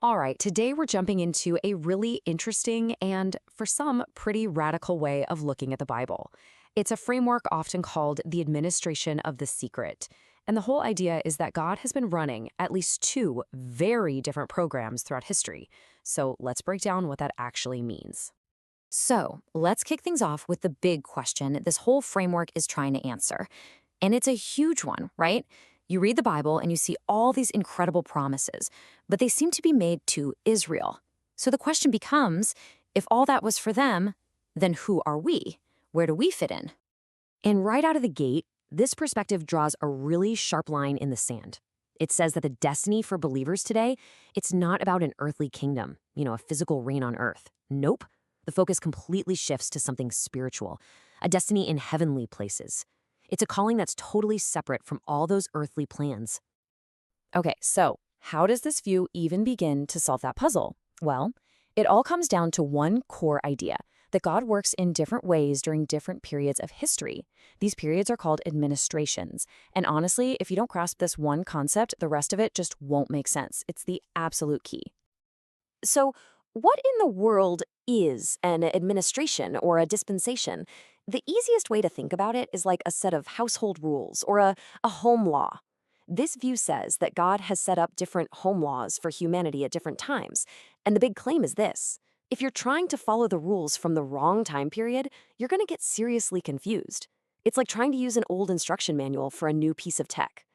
All right, today we're jumping into a really interesting and, for some, pretty radical way of looking at the Bible. It's a framework often called the administration of the secret. And the whole idea is that God has been running at least two very different programs throughout history. So let's break down what that actually means. So, let's kick things off with the big question this whole framework is trying to answer. And it's a huge one, right? You read the Bible and you see all these incredible promises, but they seem to be made to Israel. So the question becomes, if all that was for them, then who are we? Where do we fit in? And right out of the gate, this perspective draws a really sharp line in the sand. It says that the destiny for believers today, it's not about an earthly kingdom, a physical reign on earth. Nope. The focus completely shifts to something spiritual, a destiny in heavenly places. It's a calling that's totally separate from all those earthly plans. Okay, so how does this view even begin to solve that puzzle? Well, it all comes down to one core idea, that God works in different ways during different periods of history. These periods are called administrations. And honestly, if you don't grasp this one concept, the rest of it just won't make sense. It's the absolute key. So, what in the world is an administration or a dispensation? The easiest way to think about it is like a set of household rules or a home law. This view says that God has set up different home laws for humanity at different times. And the big claim is this: if you're trying to follow the rules from the wrong time period, you're going to get seriously confused. It's like trying to use an old instruction manual for a new piece of tech.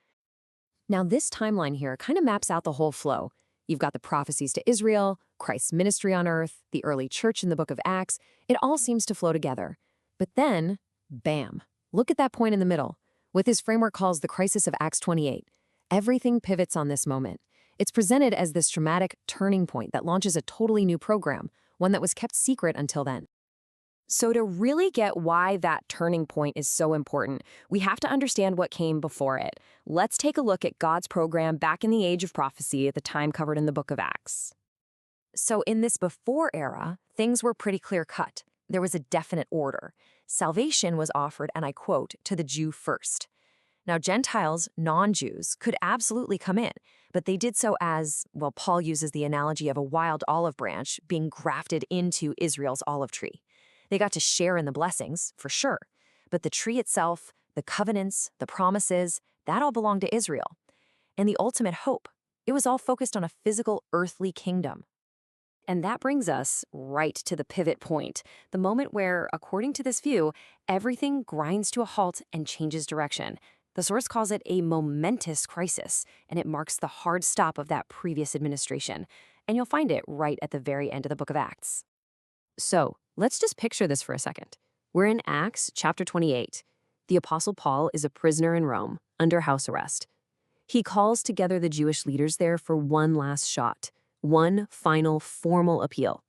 Now, this timeline here kind of maps out the whole flow. You've got the prophecies to Israel, Christ's ministry on earth, the early church in the book of Acts. It all seems to flow together. But then, bam, look at that point in the middle. What this framework calls the crisis of Acts 28. Everything pivots on this moment. It's presented as this dramatic turning point that launches a totally new program, one that was kept secret until then. So to really get why that turning point is so important, we have to understand what came before it. Let's take a look at God's program back in the age of prophecy at the time covered in the book of Acts. So in this before era, things were pretty clear-cut. There was a definite order. Salvation was offered, and I quote, to the Jew first. Now, Gentiles, non-Jews, could absolutely come in, but they did so as, well, Paul uses the analogy of a wild olive branch being grafted into Israel's olive tree. They got to share in the blessings, for sure, but the tree itself, the covenants, the promises, that all belonged to Israel. And the ultimate hope, it was all focused on a physical earthly kingdom. And that brings us right to the pivot point, the moment where, according to this view, everything grinds to a halt and changes direction. The source calls it a momentous crisis, and it marks the hard stop of that previous administration. And you'll find it right at the very end of the book of Acts. So, let's just picture this for a second. We're in Acts chapter 28. The Apostle Paul is a prisoner in Rome, under house arrest. He calls together the Jewish leaders there for one last shot, one final formal appeal.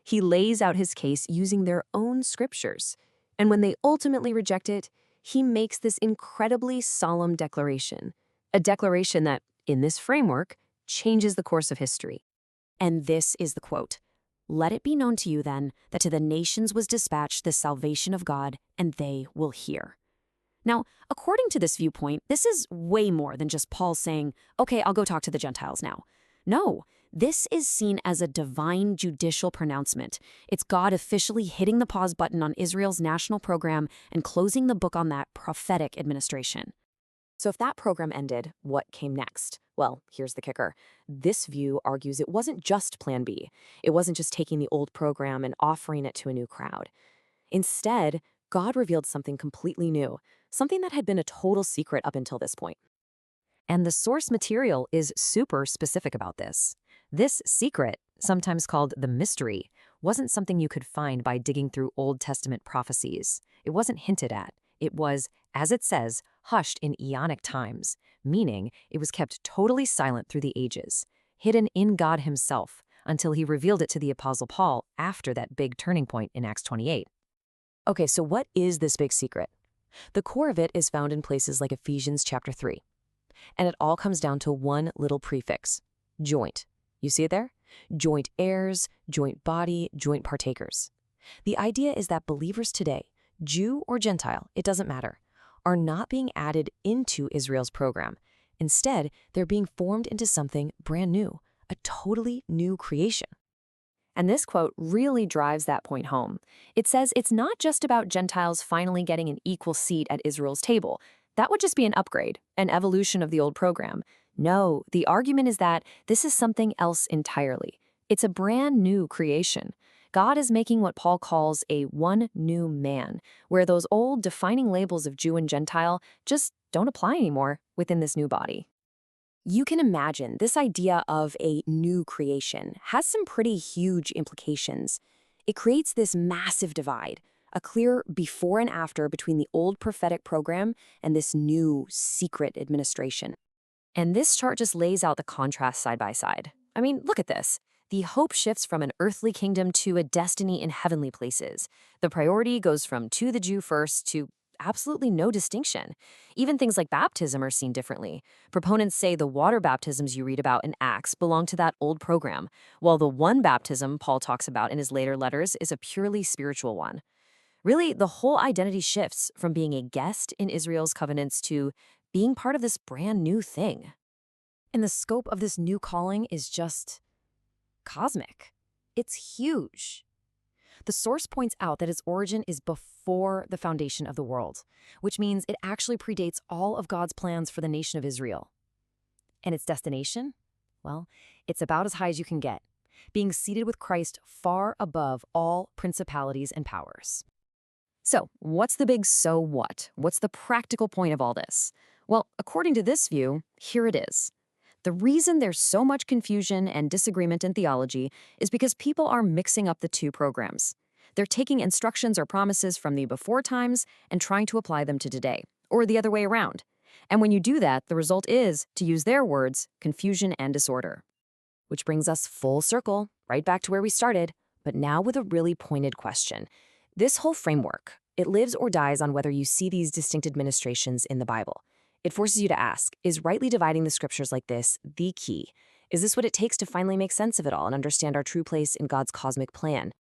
He lays out his case using their own scriptures. And when they ultimately reject it, he makes this incredibly solemn declaration, a declaration that, in this framework, changes the course of history. And this is the quote: "Let it be known to you then that to the nations was dispatched the salvation of God, and they will hear." Now, according to this viewpoint, this is way more than just Paul saying, okay, I'll go talk to the Gentiles now. No, this is seen as a divine judicial pronouncement. It's God officially hitting the pause button on Israel's national program and closing the book on that prophetic administration. So if that program ended, what came next? Well, here's the kicker. This view argues it wasn't just Plan B. It wasn't just taking the old program and offering it to a new crowd. Instead, God revealed something completely new, something that had been a total secret up until this point. And the source material is super specific about this. This secret, sometimes called the mystery, wasn't something you could find by digging through Old Testament prophecies. It wasn't hinted at. It was, as it says, hushed in eonic times, meaning it was kept totally silent through the ages, hidden in God himself, until he revealed it to the Apostle Paul after that big turning point in Acts 28. Okay, so what is this big secret? The core of it is found in places like Ephesians chapter 3. And it all comes down to one little prefix: joint. You see it there? Joint heirs, joint body, joint partakers. The idea is that believers today, Jew or Gentile, it doesn't matter, are not being added into Israel's program. Instead, they're being formed into something brand new, a totally new creation. And this quote really drives that point home. It says it's not just about Gentiles finally getting an equal seat at Israel's table. That would just be an upgrade, an evolution of the old program. No, the argument is that this is something else entirely. It's a brand new creation. God is making what Paul calls a one new man, where those old defining labels of Jew and Gentile just don't apply anymore within this new body. You can imagine this idea of a new creation has some pretty huge implications. It creates this massive divide, a clear before and after between the old prophetic program and this new secret administration. And this chart just lays out the contrast side by side. I mean, look at this. The hope shifts from an earthly kingdom to a destiny in heavenly places. The priority goes from to the Jew first to absolutely no distinction. Even things like baptism are seen differently. Proponents say the water baptisms you read about in Acts belong to that old program, while the one baptism Paul talks about in his later letters is a purely spiritual one. Really, the whole identity shifts from being a guest in Israel's covenants to being part of this brand new thing. And the scope of this new calling is just cosmic. It's huge. The source points out that its origin is before the foundation of the world, which means it actually predates all of God's plans for the nation of Israel. And its destination? Well, it's about as high as you can get, being seated with Christ far above all principalities and powers. So, what's the big so what? What's the practical point of all this? Well, according to this view, here it is. The reason there's so much confusion and disagreement in theology is because people are mixing up the two programs. They're taking instructions or promises from the before times and trying to apply them to today, or the other way around. And when you do that, the result is, to use their words, confusion and disorder. Which brings us full circle, right back to where we started, but now with a really pointed question. This whole framework, it lives or dies on whether you see these distinct administrations in the Bible. It forces you to ask, is rightly dividing the scriptures like this the key? Is this what it takes to finally make sense of it all and understand our true place in God's cosmic plan?